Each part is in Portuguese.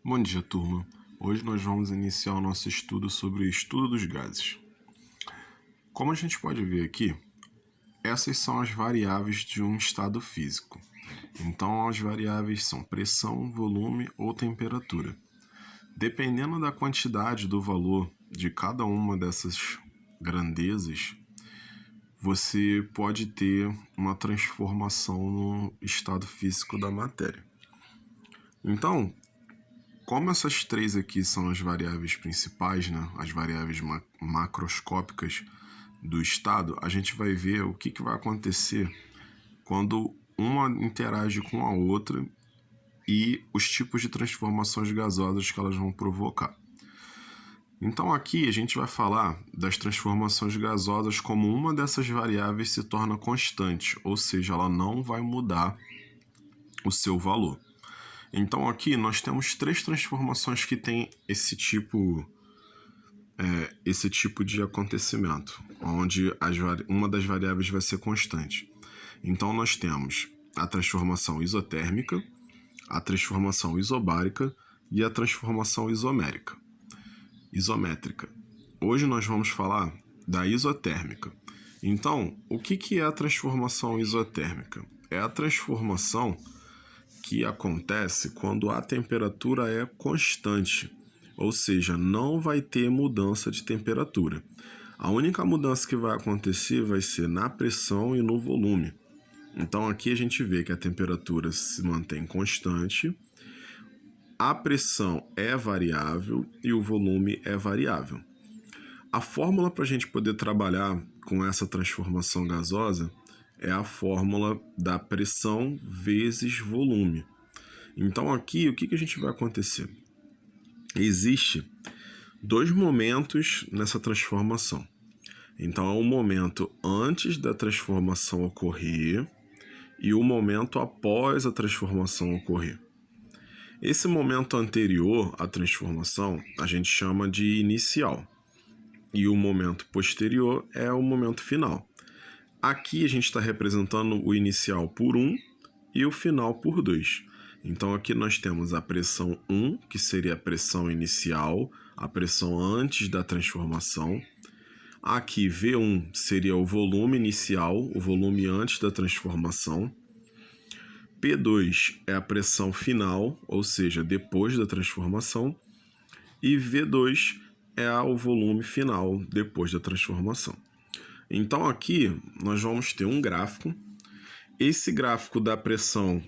Bom dia, turma. Hoje nós vamos iniciar o nosso estudo sobre o estudo dos gases. Como a gente pode ver aqui, essas são as variáveis de um estado físico. Então, as variáveis são pressão, volume ou temperatura. Dependendo da quantidade do valor de cada uma dessas grandezas, você pode ter uma transformação no estado físico da matéria. Então, como essas três aqui são as variáveis principais, né, as variáveis macroscópicas do estado, a gente vai ver o que vai acontecer quando uma interage com a outra e os tipos de transformações gasosas que elas vão provocar. Então aqui a gente vai falar das transformações gasosas como uma dessas variáveis se torna constante, ou seja, ela não vai mudar o seu valor. Então aqui nós temos três transformações que têm esse tipo de acontecimento, onde uma das variáveis vai ser constante. Então nós temos a transformação isotérmica, a transformação isobárica e a transformação isométrica. Hoje nós vamos falar da isotérmica. Então, o que é a transformação isotérmica? É a transformação que acontece quando a temperatura é constante, ou seja, não vai ter mudança de temperatura. A única mudança que vai acontecer vai ser na pressão e no volume. Então aqui a gente vê que a temperatura se mantém constante, a pressão é variável e o volume é variável. A fórmula para a gente poder trabalhar com essa transformação gasosa é a fórmula da pressão vezes volume. Então aqui o que a gente vai acontecer? Existe dois momentos nessa transformação. Então é o momento antes da transformação ocorrer e o momento após a transformação ocorrer. Esse momento anterior à transformação a gente chama de inicial e o momento posterior é o momento final. Aqui a gente está representando o inicial por 1 e o final por 2. Então aqui nós temos a pressão 1, que seria a pressão inicial, a pressão antes da transformação. Aqui V1 seria o volume inicial, o volume antes da transformação. P2 é a pressão final, ou seja, depois da transformação. E V2 é o volume final, depois da transformação. Então aqui nós vamos ter um gráfico. Esse gráfico da pressão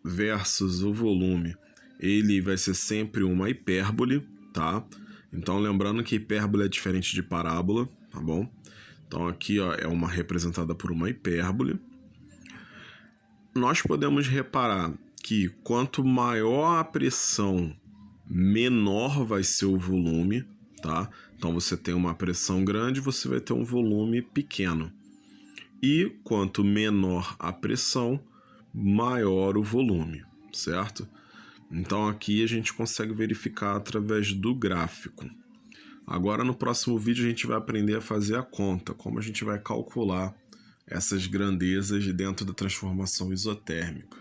versus o volume, ele vai ser sempre uma hipérbole, tá? Então lembrando que hipérbole é diferente de parábola, tá bom? Então aqui ó, é uma representada por uma hipérbole. Nós podemos reparar que quanto maior a pressão, menor vai ser o volume, tá? Então você tem uma pressão grande, você vai ter um volume pequeno. E quanto menor a pressão, maior o volume, certo? Então aqui a gente consegue verificar através do gráfico. Agora no próximo vídeo a gente vai aprender a fazer a conta, como a gente vai calcular essas grandezas dentro da transformação isotérmica.